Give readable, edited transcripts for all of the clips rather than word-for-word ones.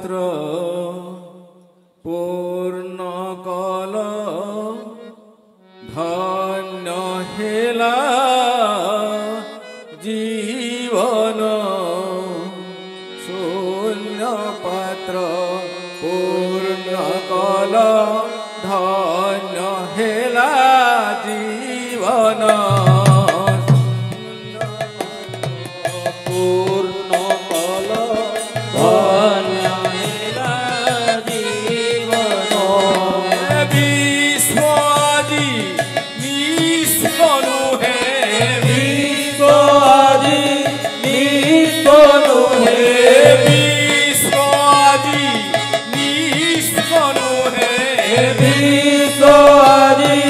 পাত্র পূর্ণ কল ধন্য হেলা জীবন শূন্য পাত্র পূর্ণ কল ধন্য হেলা জীবন পূর্ণ কল ধন্য হেলা জীবন বিশ্বজি নিষ্কণু হে বিশ্বজি নিষ্কণু হে বিশ্বজি নিষ্কণু হে বিশ্বজি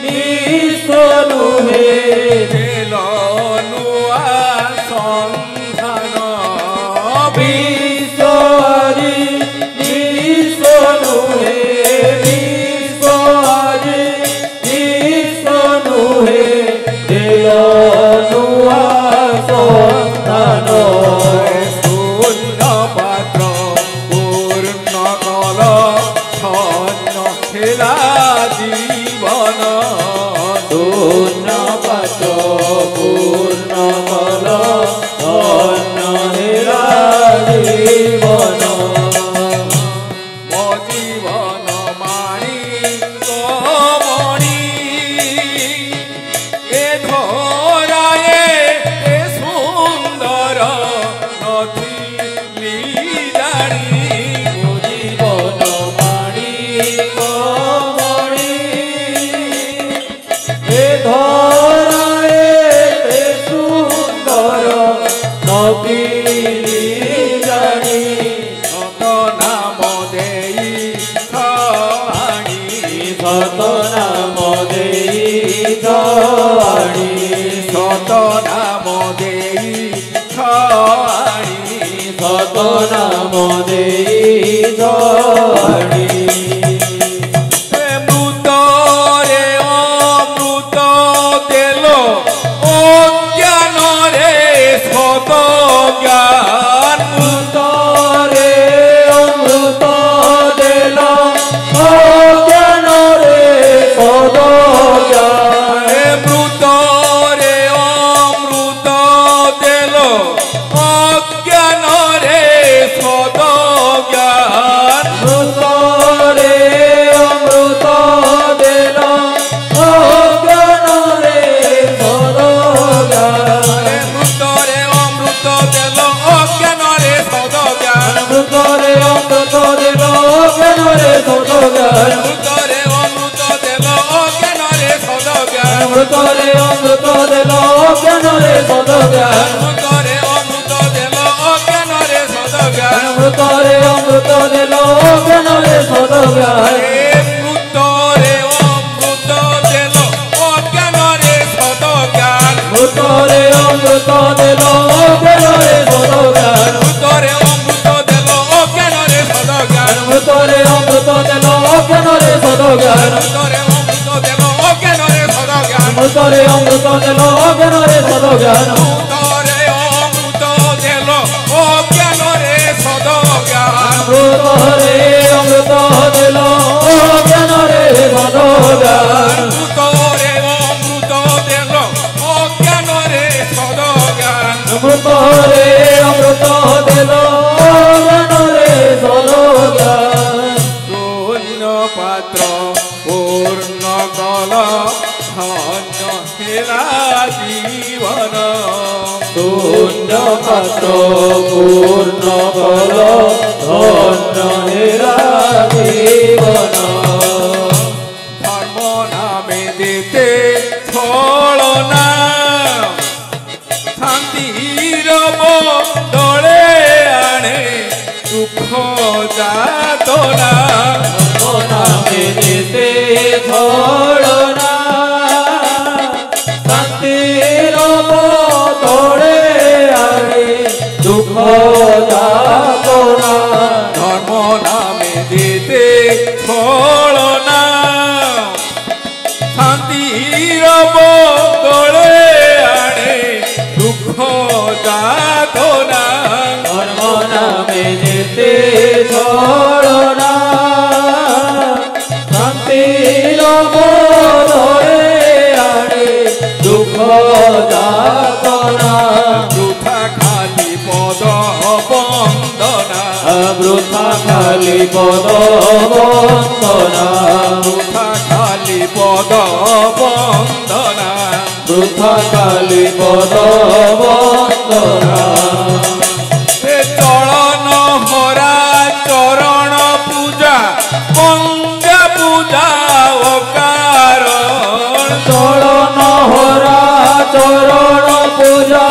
নিষ্কণু হে লনুয়া সন্ধান বিশ্বজি নিষ্কণু হে বিশ্বজি নিষ্কণু হে দেলনুয়া সন্ধান শূন্য পাত্র পূর্ণ কল ধন্য খেলা জীবন শূন্য পাত্র পূর্ণ কল ধন্য হেলা জীবন ମୋ ଜୀବନ ମାଣି କମଣି ଏ ଧରାଏ ଏ ସୁନ୍ଦର ନଥିଲି ଜାଣି ମୋ ଜୀବନ ମାଣିକ ମଣି ଏ ଧରାଏ ଏତେ ସୁନ୍ଦର ନଥିଲି ଜାଣି ସତ ନାମ ଦେଇ ଛାଣି ସତ ନାମ ଦେଇ ଛାଣି ସତ ନାମ ଦେଇ ଛାଣି ସତ ନାମ ଦେଇ ଛାଣି মৃতরে অমৃত দেল অজ্ঞানরে সত জ্ঞান অমৃতরে অমৃত দেল অজ্ঞানরে সদ জ্ঞান মৃতরে অমৃত দেল অজ্ঞানরে সত জ্ঞান অমৃতরে অমৃত দেল অজ্ঞানরে সদ জ্ঞান মৃতরে অমৃত দেল অজ্ঞানরে সত জ্ঞান অমৃতরে অমৃত দেল অজ্ঞানরে সদ জ্ঞান মৃতরে অমৃত দেল অজ্ঞানরে সত জ্ঞান অমৃতরে অমৃত দেল অজ্ঞানরে সদ জ্ঞান মৃতরে অমৃত দেল অজ্ঞানরে সত জ্ঞান অমৃতরে অমৃত দেল অজ্ঞানরে সদ জ্ঞান মৃতরে অমৃত দেল অজ্ঞানরে সত জ্ঞান অমৃতরে অমৃত দেল অজ্ঞানরে সদ জ্ঞান মৃতরে অমৃত দেল অজ্ঞানরে সত জ্ঞান অমৃতরে অমৃত দেল অজ্ঞানরে সদ জ্ঞান মৃতরে অমৃত দেল অজ্ঞানরে সত জ্ঞান অমৃতরে অমৃত দেল অজ্ঞানরে সদ জ্ঞান মৃতরে অমৃত দেল অজ্ঞানরে সত জ্ঞান অমৃতরে অমৃত দেল অজ্ঞানরে সদ জ্ঞান মৃতরে অমৃত দেল অজ্ঞানরে সত জ্ঞান অমৃতরে অমৃত দেল অজ্ঞানরে সদ জ্ঞান শূন্য পাত্র পূর্ণ কল ধন্য হেলা জীবন শূন্য পাত্র পূর্ণ কল ধন্য হেলা জীবন ধর্ম নামে দিতে ছলনা শান্তির বদলে আনে দুঃখ যাতনা নামে যেতে ছড়না শান্তির বদলে আনে দুঃখ যাতনা ধর্ম নামে দিতে ছলনা শান্তির বদলে আনে দুঃখ যাতনা ধর্ম নামে যেতে যাতনা বৃথা খালি পদ বন্দনা বৃথা খালি পদ বন্দনা বৃথা খালি পদ বন্দনা বৃথা খালি পদ বন্দনা চরণ হরা চরণ পূজা বন্দা পূজা অকারণ চরণ হরা চরণ পূজা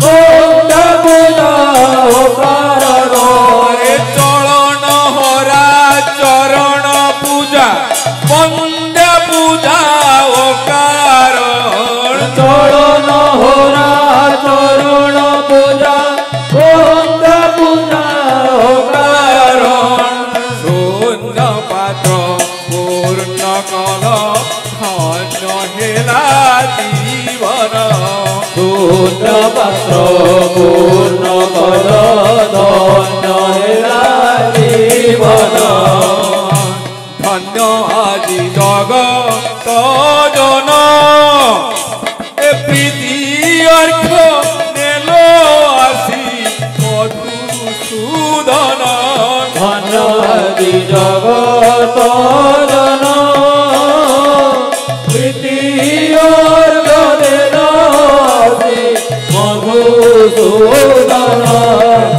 বন্দা পূজা কারণ চরণ হরা চরণ পূজা বন্দা পূজা অকারণ চরণ হরা চরণ পূজা বন্দা পূজা কারণ শূন্য পাত্র পূর্ণ কল ধন্য হেলা জীবন শূন্য পাত্র পূর্ণ কল ধন্য হেলা জীবন ধন্য আজি জগত জন এ প্রীতি অর্ঘ নেল আসি মধুসূদন ধন্য আদি জগত জন প্রীতিয়র গদেন মধুসূদন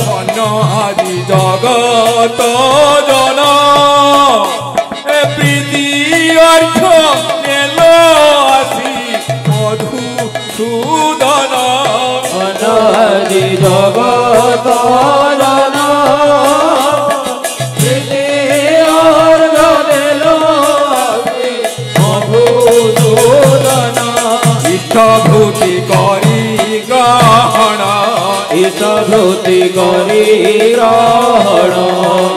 ধন্য আজি জগত জন এ প্রীতি অর্ঘ নেল আসি মধুসূদন ধন্য আদি জগত জন প্রীতিয়র গদেন মধুসূদন ইষ্টভূতি করি গ্রহণ ইষ্টভূতি করি গ্রহণ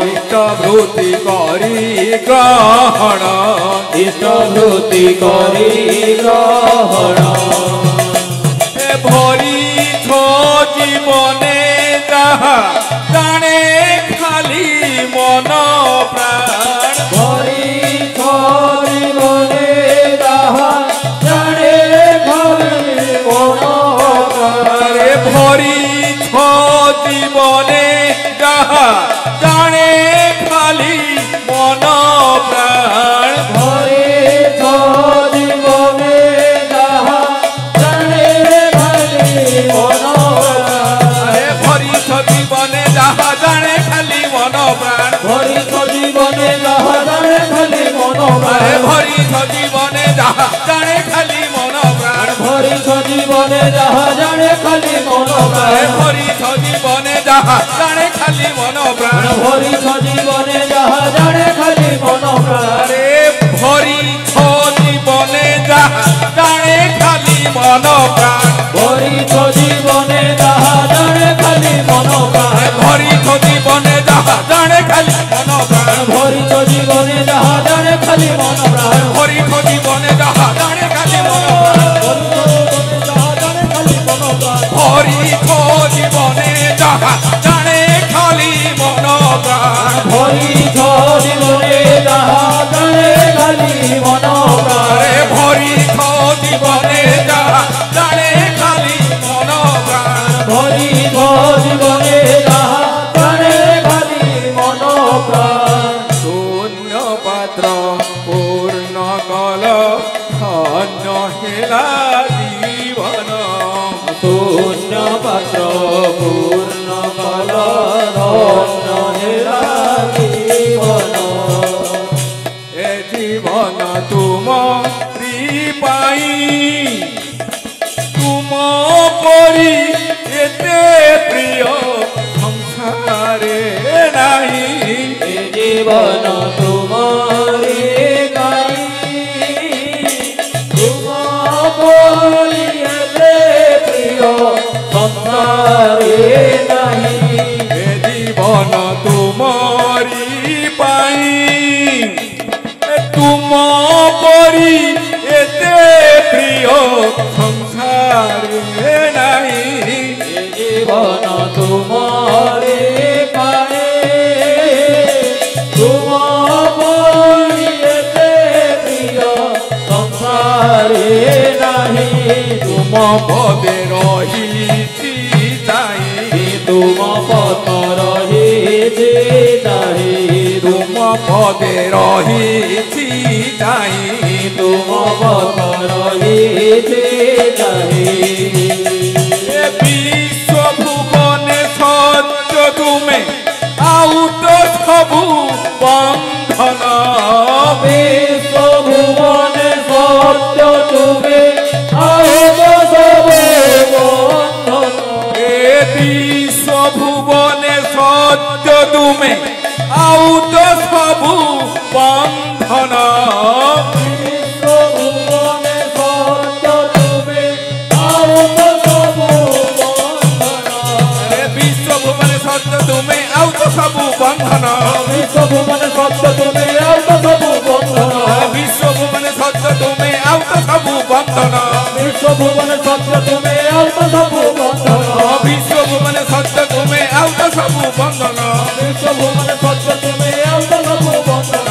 ইষ্টভূতি করি গ্রহণ ইষ্টভূতি করি গ্রহণ এ ভরি জীবনে যাহা জানে খালি মন প্রাণ ভরি জীবনে যাহা জানে খালি মন আরে ভরি জীবনে যাহা জানে খালি মন প্রাণ ভরি জীবনে যাহা জানে খালি মন আরে ভরি জীবনে যাহা জানে খালি মন প্রাণ ভরি জীবনে যাহা জানে খালি মন আরে ভরি জীবনে যাহা জানে খালি মন প্রাণ ভরি জীবনে যাহা জানে খালি মন আরে ভরি জীবনে যাহা জানে খালি মন প্রাণ ভরি জীবনে যাহা জানে খালি মন আরে ভরি জীবনে যাহা জানে খালি মন প্রাণ ভরি জীবনে যাহা জানে খালি মন ভরি জীবনে যাহা জানে খালি মন প্রাণ ভরি জীবনে যাহা জানে খালি মন ভরি জীবনে যাহা জানে খালি মন প্রাণ হরি জীবনে যাহা জানে খালি মন প্রাণ হরি জীবনে যাহা জানে খালি মন আরে ভরি জীবনে যাহা জানে খালি মন প্রাণ হরি জীবনে যাহা জানে খালি মন প্রাণ শূন্য পাত্র পূর্ণ কল ধন্য হেলা জীবন শূন্য পাত্র পূর্ণ কল ধন্য হেলা জীবন এ জীবন তুম পাই তুম পরি এতে প্রিয় সংসারে নাহি এ জীবন তোমারি গাই তুম বলিয়ে প্রিয় সংসারে নাহি এ জীবন তুমরি পাই তুম পরি এতে প্রিয় সংসারে নাহি এ জীবন তোমারি গাই তুম তুম পদে রহিছি যাই তুম পদ রহিছি যাই তুম পদে রহিছি যাই তুম পদ রহিছি যাই এ বিশ্ব ভুবনে সত্য তুমে আউট সবু বন্ধন বিশ্ব ভুবনে সত্য তুমি আহত সব বন্ধন এ বিশ্ব ভুবনে সত্য তুমে আউট সবু বন্ধন বিশ্ব ভুবনে সত্য তুমি আহত সব বন্ধন এ বিশ্ব ভুবনে সত্য তুমে আউট সবু বন্ধন বিশ্ব ভুবনে সত্য তুমি আহত সব বন্ধন বিশ্ব ভুবনে সত্য তুমে আউট সবু বন্ধন বিশ্ব ভুবনে সত্য তুমি আহত সব বন্ধন বিশ্ব ভুবনে সত্য তুমে আউট সবু বন্ধন বিশ্ব ভুবনে সত্য তুমি আহত সব বন্ধন বিশ্ব ভুবনে সত্য তুমে আউট সবু বন্ধন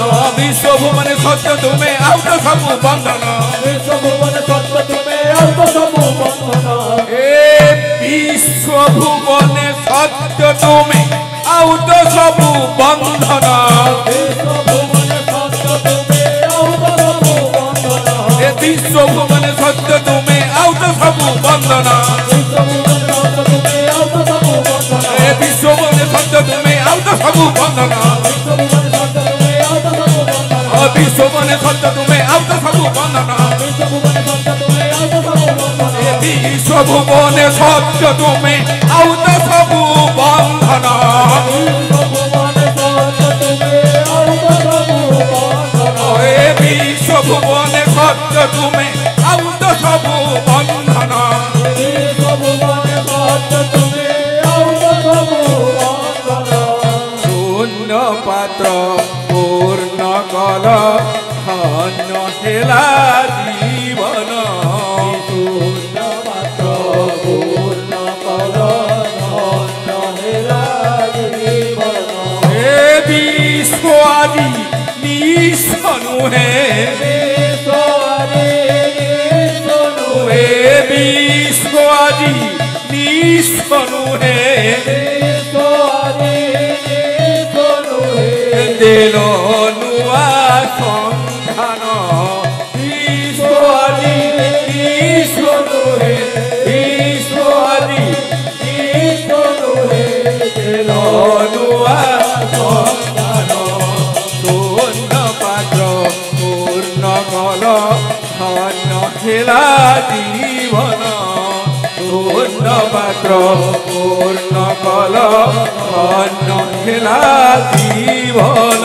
বিশ্ব ভুবনে সত্য তুমি আহত সব বন্ধন এ বিশ্ব ভুবনে সত্য তুমে আউট সবু বন্ধন বিশ্ব ভুবনে সত্য তুমি আহত সব বন্ধন এ বিশ্ব ভুবনে সত্য তুমে আউট সবু বন্ধন বিশ্ব ভুবনে সত্য তুমি আহত সব বন্ধন এ বিশ্ব ভুবনে সত্য তুমে আউট সবু বন্ধন বিশ্ব ভুবনে সত্য তুমি আহত সব বন্ধন বিশ্ব ভুবনে সত্য তুমে আউট সবু বন্ধন বিশ্ব ভুবনে সত্য তুমি আহত সব বন্ধন বিশ্ব ভুবনে সত্য তুমে আউট সবু বন্ধন বিশ্ব ভুবনে সত্য তুমি আহত সব বন্ধন শূন্য পাত্র পূর্ণ কল ধন্য হেলা জীবন পূর্ণ মাত্র পূর্ণ কর ধন্য হেলা জীবন হে বিশ্ব আদি নিঃসনু হে হে বিশ্ব আদি নিঃসনু হে দেল নুয়া সন্ধান বিশ্ব আদি নিঃসনু হে বিশ্ব আদি দেল নুয়া সন্ধান শূন্য পাত্র পূর্ণ কল ধন্য হেলা জীবন শূন্য পাত্র পূর্ণ কল ধন্য হেলা জীবন